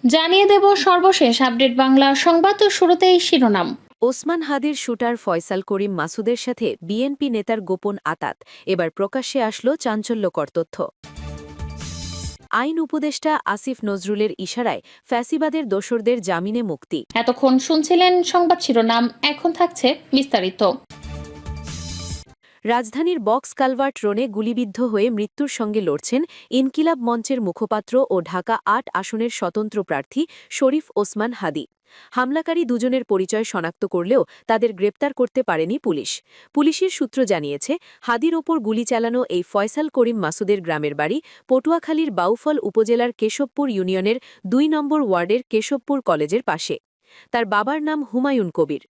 জানিয়ে দেব সর্বশেষ আপডেট বাংলা সংবাদ। শুরুতেই শিরোনাম। ওসমান হাদির শুটার ফয়সাল করিম মাসুদের সাথে বিএনপি নেতার গোপন আঁতাত, এবার প্রকাশ্যে আসলো চাঞ্চল্যকর তথ্য। আইন উপদেষ্টা আসিফ নজরুলের ইশারায় ফ্যাসিবাদের দোসরদের জামিনে মুক্তি। এতক্ষণ শুনছিলেন সংবাদ শিরোনাম, এখন থাকছে বিস্তারিত। রাজধানীর বক্স কালভার্ট রোডে গুলিবিদ্ধ হয়ে মৃত্যুর সঙ্গে লড়ছেন ইনকিলাব মঞ্চের মুখপাত্র ও ঢাকা ৮ আসনের স্বতন্ত্র প্রার্থী শরীফ ওসমান হাদি। হামলাকারী দুজনের পরিচয় শনাক্ত করলেও তাদের গ্রেপ্তার করতে পারেনি পুলিশ। পুলিশের সূত্র জানিয়েছে, হাদির ওপর গুলি চালানো এই ফয়সাল করিম মাসুদের গ্রামের বাড়ি পটুয়াখালীর বাউফল উপজেলার কেশবপুর ইউনিয়নের ২ নম্বর ওয়ার্ডের কেশবপুর কলেজের পাশে। তার বাবার নাম হুমায়ুন কবির।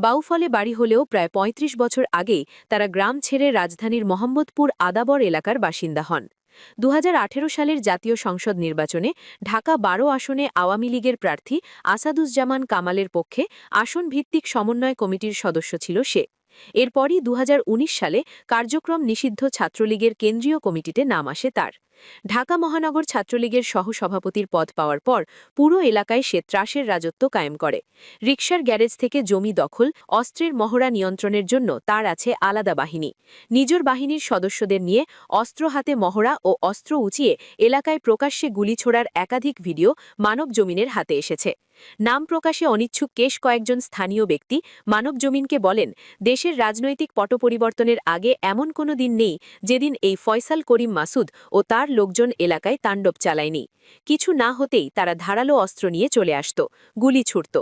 বাউফলে বাড়ি হলেও প্রায় ৩৫ বছর আগেই তারা গ্রাম ছেড়ে রাজধানীর মোহাম্মদপুর আদাবর এলাকার বাসিন্দা হন। ২০১৮ সালের জাতীয় সংসদ নির্বাচনে ঢাকা ১২ আসনে আওয়ামী লীগের প্রার্থী আসাদুজ্জামান কামালের পক্ষে আসন ভিত্তিক সমন্বয় কমিটির সদস্য ছিল সে। এরপরই ২০১৯ সালে কার্যক্রম নিষিদ্ধ ছাত্রলীগের কেন্দ্রীয় কমিটিতে নাম আসে তার। ঢাকা মহানগর ছাত্রলীগের সহসভাপতির পদ পাওয়ার পর পুরো এলাকায় সে ত্রাসের রাজত্ব কায়েম করে। রিকশার গ্যারেজ থেকে জমি দখল, অস্ত্রের মহড়া নিয়ন্ত্রণের জন্য তার আছে আলাদা বাহিনী। নিজের বাহিনীর সদস্যদের নিয়ে অস্ত্র হাতে মহড়া ও অস্ত্র উঁচিয়ে এলাকায় প্রকাশ্যে গুলি ছোড়ার একাধিক ভিডিও মানবজমিনের হাতে এসেছে। নাম প্রকাশে অনিচ্ছুক বেশ কয়েকজন স্থানীয় ব্যক্তি মানবজমিনকে বলেন, দেশের রাজনৈতিক পট পরিবর্তনের আগে এমন কোনো দিন নেই যেদিন এই ফয়সাল করিম মাসুদ ও তার লোকজন এলাকায় তাণ্ডব চালায়নি। কিছু না হতেই তারা ধারালো অস্ত্র নিয়ে চলে আসত, গুলি ছুড়ত।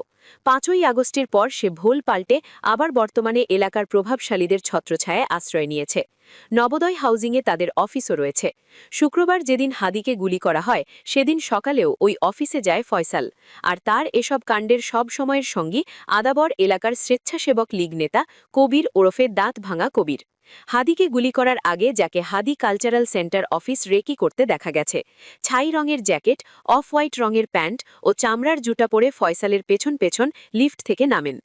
৫ই আগস্টের পর সে ভোল পাল্টে আবার বর্তমানে এলাকার প্রভাবশালীদের ছত্রছায়ায় আশ্রয় নিয়েছে। নবোদয় হাউজিংয়ে তাদের অফিসও রয়েছে। শুক্রবার যেদিন হাদিকে গুলি করা হয় সেদিন সকালেও ওই অফিসে যায় ফয়সাল। আর তার এসব কাণ্ডের সব সময়ের সঙ্গী আদাবর এলাকার স্বেচ্ছাসেবক লীগ নেতা কবির ওরফে দাঁত ভাঙা কবির। হাদিকে গুলি করার আগে যাকে হাদি কালচারাল সেন্টার অফিস রেকি করতে দেখা গেছে, ছাই রঙের জ্যাকেট, অফ হোয়াইট রঙের প্যান্ট ও চামড়ার জুতা পরে ফয়সালের পেছন পেছন লিফট থেকে নামেন।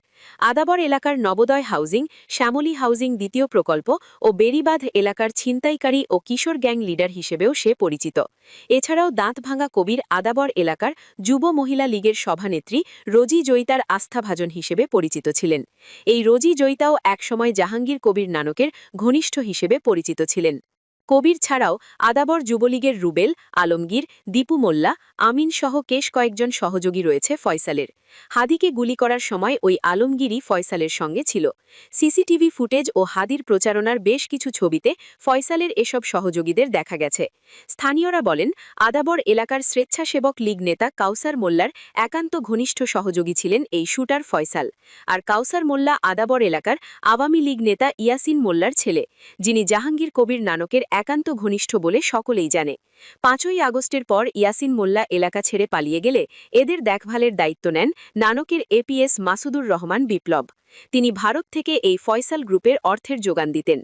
আদাবর এলাকার নবোদয় হাউজিং, শ্যামলী হাউজিং দ্বিতীয় প্রকল্প ও বেরিবাঁধ এলাকার ছিনতাইকারী ও কিশোর গ্যাং লিডার হিসেবেও সে পরিচিত। এছাড়াও দাঁত ভাঙা কবির আদাবর এলাকার যুব মহিলা লীগের সভানেত্রী রোজি জয়িতার আস্থাভাজন হিসেবে পরিচিত ছিলেন। এই রোজি জয়িতাও একসময় জাহাঙ্গীর কবির নানকের ঘনিষ্ঠ হিসেবে পরিচিত ছিলেন। কবির ছাড়াও আদাবর যুবলীগের রুবেল, আলমগীর, দীপু মোল্লা, আমিন সহ বেশ কয়েকজন সহযোগী রয়েছে ফয়সালের। হাদিকে গুলি করার সময় ওই আলমগীরই ফয়সালের সঙ্গে ছিল। সিসিটিভি ফুটেজ ও হাদির প্রচারণার বেশ কিছু ছবিতে ফয়সালের এসব সহযোগীদের দেখা গেছে। স্থানীয়রা বলেন, আদাবর এলাকার স্বেচ্ছাসেবক লীগ নেতা কাউসার মোল্লার একান্ত ঘনিষ্ঠ সহযোগী ছিলেন এই শুটার ফয়সাল। আর কাউসার মোল্লা আদাবর এলাকার আওয়ামী লীগ নেতা ইয়াসিন মোল্লার ছেলে, যিনি জাহাঙ্গীর কবির নানকের একান্ত ঘনিষ্ঠ বলে সকলেই জানে। ৫ই আগস্টের পর ইয়াসিন মোল্লা এলাকা ছেড়ে পালিয়ে গেলে এদের দেখভালের দায়িত্ব নেন নানকের এপিএস মাসুদুর রহমান বিপ্লব। তিনি ভারত থেকে এই ফয়সাল গ্রুপের অর্থের যোগান দিতেন।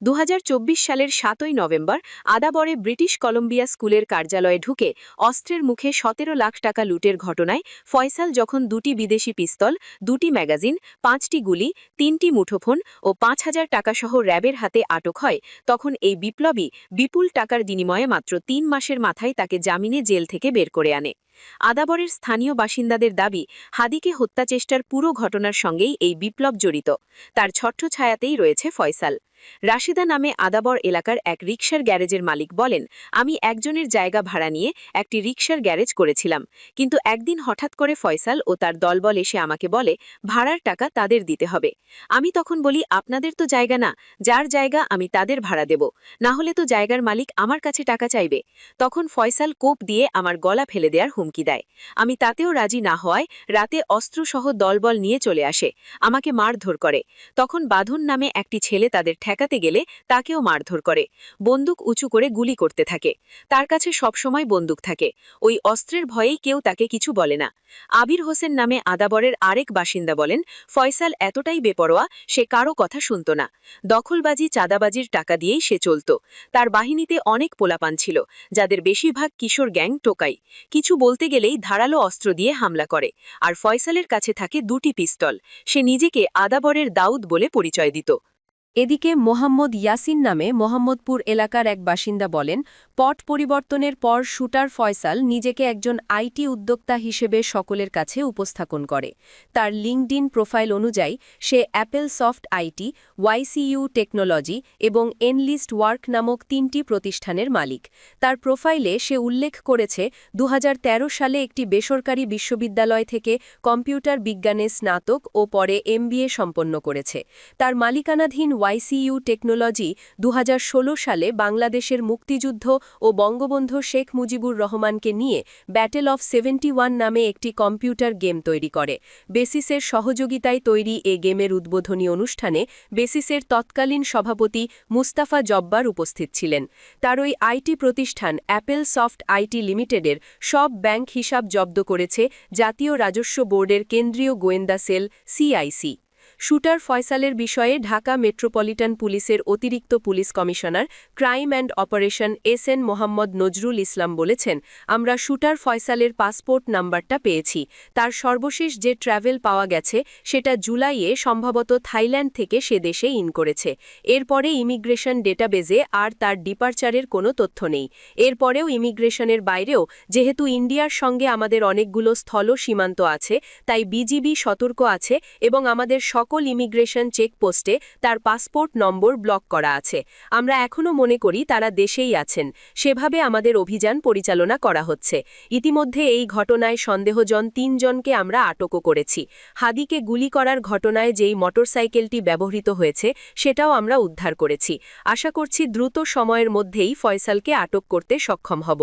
২০২৪ সালের ৭ই নভেম্বর আদাবরে ব্রিটিশ কলম্বিয়া স্কুলের কার্যালয়ে ঢুকে অস্ত্রের মুখে ১৭ লাখ টাকা লুটের ঘটনায় ফয়সাল যখন ২টি বিদেশি পিস্তল, ২টি ম্যাগাজিন, ৫টি গুলি, ৩টি মুঠোফোন ও ৫,০০০ টাকাসহ র্যাবের হাতে আটক হয়, তখন এই বিপ্লবী বিপুল টাকার বিনিময়ে মাত্র ৩ মাসের মাথায় তাকে জামিনে জেল থেকে বের করে আনে। আদাবরের স্থানীয় বাসিন্দাদের দাবি, হাদিকে হত্যাচেষ্টার পুরো ঘটনার সঙ্গেই এই বিপ্লব জড়িত। তার ছত্রছায়াতেই রয়েছে ফয়সাল। রাশিদা নামে আদাবর এলাকার এক রিকশার গ্যারেজের মালিক বলেন, আমি একজনের জায়গা ভাড়া নিয়ে একটি রিকশার গ্যারেজ করেছিলাম, কিন্তু একদিন হঠাৎ করে ফয়সাল ও তার দলবল এসে আমাকে বলে ভাড়ার টাকা তাদের দিতে হবে। আমি তখন বলি, আপনাদের তো জায়গা না, যার জায়গা আমি তাদের ভাড়া দেব, না হলে তো জায়গার মালিক আমার কাছে টাকা চাইবে। তখন ফয়সাল কোপ দিয়ে আমার গলা ফেলে দেওয়ার হুমকি দেয়। আমি তাতেও রাজি না হওয়ায় রাতে অস্ত্রসহ দলবল নিয়ে চলে আসে, আমাকে মারধর করে। তখন বাঁধন নামে একটি ছেলে তাদের ঠেকাতে গেলে তাকেও মারধর করে, বন্দুক উঁচু করে গুলি করতে থাকে। তার কাছে সবসময় বন্দুক থাকে, ওই অস্ত্রের ভয়েই কেউ তাকে কিছু বলে না। আবির হোসেন নামে আদাবরের আরেক বাসিন্দা বলেন, ফয়সাল এতটাই বেপরোয়া, সে কারো কথা শুনত না। দখলবাজি, চাঁদাবাজির টাকা দিয়েই সে চলত। তার বাহিনীতে অনেক পোলাপান ছিল, যাদের বেশিরভাগ কিশোর গ্যাং টোকাই। কিছু বলতে গেলেই ধারালো অস্ত্র দিয়ে হামলা করে। আর ফয়সালের কাছে থাকে ২টি পিস্তল। সে নিজেকে আদাবরের দাউদ বলে পরিচয় দিত। এদিকে মোহাম্মদ ইয়াসিন নামে মোহাম্মদপুর এলাকার এক বাসিন্দা বলেন, পট পরিবর্তনের পর শুটার ফয়সাল নিজেকে একজন আইটি উদ্যোক্তা হিসেবে সকলের কাছে উপস্থাপন করে। তার লিঙ্কডইন প্রোফাইল অনুযায়ী সে অ্যাপেল সফট আইটি, ওয়াইসিইউ টেকনোলজি এবং এনলিস্ট ওয়ার্ক নামক ৩টি প্রতিষ্ঠানের মালিক। তার প্রোফাইলে সে উল্লেখ করেছে ২০১৩ সালে একটি বেসরকারি বিশ্ববিদ্যালয় থেকে কম্পিউটার বিজ্ঞানে স্নাতক ও পরে এমবিএ সম্পন্ন করেছে। তার মালিকানাধীন ওয়াইসিইউ টেকনোলজি ২০১৬ সালে বাংলাদেশের মুক্তিযুদ্ধ ও বঙ্গবন্ধু শেখ মুজিবুর রহমানকে নিয়ে ব্যাটেল অফ ৭১ নামে একটি কম্পিউটার গেম তৈরি করে। বেসিসের সহযোগিতায় তৈরি এ গেমের উদ্বোধনী অনুষ্ঠানে বেসিসের তৎকালীন সভাপতি মুস্তাফা জব্বার উপস্থিত ছিলেন। তার ওই আইটি প্রতিষ্ঠান অ্যাপেল সফট আইটি লিমিটেডের সব ব্যাংক হিসাব জব্দ করেছে জাতীয় রাজস্ব বোর্ডের কেন্দ্রীয় গোয়েন্দা সেল সিআইসি। শুটার ফয়সালের বিষয়ে ঢাকা মেট্রোপলিটন পুলিশের অতিরিক্ত police commissioner crime and operation এসএন মোহাম্মদ নজরুল ইসলাম বলেছেন, আমরা শুটার ফয়সালের পাসপোর্ট নাম্বারটা পেয়েছি। তার সর্বশেষ যে ট্র্যাভেল পাওয়া গেছে সেটা জুলাইয়ে সম্ভবত থাইল্যান্ড থেকে সে দেশে ইন করেছে। এরপরে ইমিগ্রেশন ডেটাবেজে আর তার ডিপারচারের কোনো তথ্য নেই। এরপরেও ইমিগ্রেশনের বাইরেও যেহেতু ইন্ডিয়ার সঙ্গে আমাদের অনেকগুলো স্থল সীমান্ত আছে, তাই বিজিবি সতর্ক আছে এবং আমাদের সকল ইমিগ্রেশন চেকপোস্টে তার পাসপোর্ট নম্বর ব্লক করা আছে। আমরা এখনও মনে করি তারা দেশেই আছেন। সেভাবে আমাদের অভিযান পরিচালনা করা হচ্ছে। ইতিমধ্যে এই ঘটনায় সন্দেহজন ৩ জনকে আমরা আটকও করেছি। হাদিকে গুলি করার ঘটনায় যেই মোটরসাইকেলটি ব্যবহৃত হয়েছে সেটাও আমরা উদ্ধার করেছি। আশা করছি দ্রুত সময়ের মধ্যেই ফয়সালকে আটক করতে সক্ষম হব।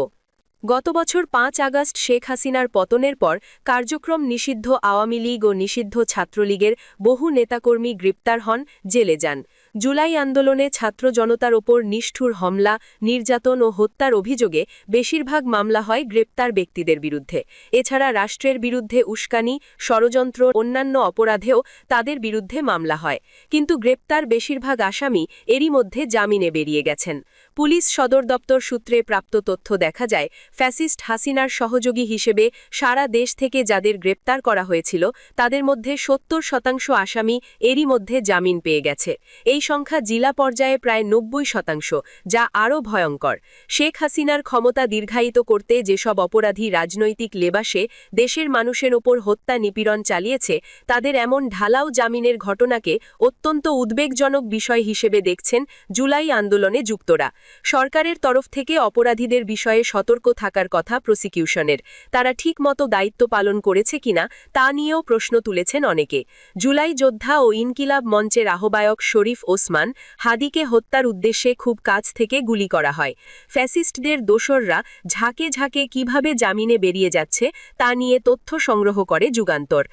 গত বছর ৫ আগস্ট শেখ হাসিনার পতনের পর কার্যক্রম নিষিদ্ধ আওয়ামী লীগ ও নিষিদ্ধ ছাত্রলীগের বহু নেতাকর্মী গ্রেপ্তার হন, জেলে যান। জুলাই আন্দোলনে ছাত্র জনতার ওপর নিষ্ঠুর হামলা, নির্যাতন ও হত্যার অভিযোগে বেশিরভাগ মামলা হয় গ্রেপ্তার ব্যক্তিদের বিরুদ্ধে। এছাড়া রাষ্ট্রের বিরুদ্ধে উস্কানি, ষড়যন্ত্র, অন্যান্য অপরাধেও তাদের বিরুদ্ধে মামলা হয়। কিন্তু গ্রেপ্তার বেশিরভাগ আসামি এরই মধ্যে জামিনে বেরিয়ে গেছেন। পুলিশ সদর দপ্তর সূত্রে প্রাপ্ত তথ্য দেখা যায়, ফ্যাসিস্ট হাসিনার সহযোগী হিসেবে সারা দেশ থেকে যাদের গ্রেপ্তার করা হয়েছিল তাদের মধ্যে ৭০% আসামি এরই মধ্যে জামিন পেয়ে গেছে। এই সংখ্যা জেলা পর্যায়ে প্রায় ৯০%, যা আরও ভয়ঙ্কর। শেখ হাসিনার ক্ষমতা দীর্ঘায়িত করতে যেসব অপরাধী রাজনৈতিক লেবাসে দেশের মানুষের ওপর হত্যা নিপীড়ন চালিয়েছে, তাদের এমন ঢালাও জামিনের ঘটনাকে অত্যন্ত উদ্বেগজনক বিষয় হিসেবে দেখছেন জুলাই আন্দোলনে যুক্তরা। সরকারের তরফ থেকে অপরাধীদের বিষয়ে সতর্ক থাকার কথা প্রসিকিউশনের। তারা ঠিকমতো দায়িত্ব পালন করেছে কিনা তা নিয়েও প্রশ্ন তুলেছেন অনেকে। জুলাই যোদ্ধা ও ইনকিলাব মঞ্চের আহ্বায়ক শরীফ ওসমান হাদিকে হত্যার উদ্দেশ্যে খুব কাছ থেকে গুলি করা হয়। ফ্যাসিস্টদের দোসররা ঝাঁকে ঝাঁকে কিভাবে জামিনে বেরিয়ে যাচ্ছে তা নিয়ে তথ্য সংগ্রহ করে যুগান্তর।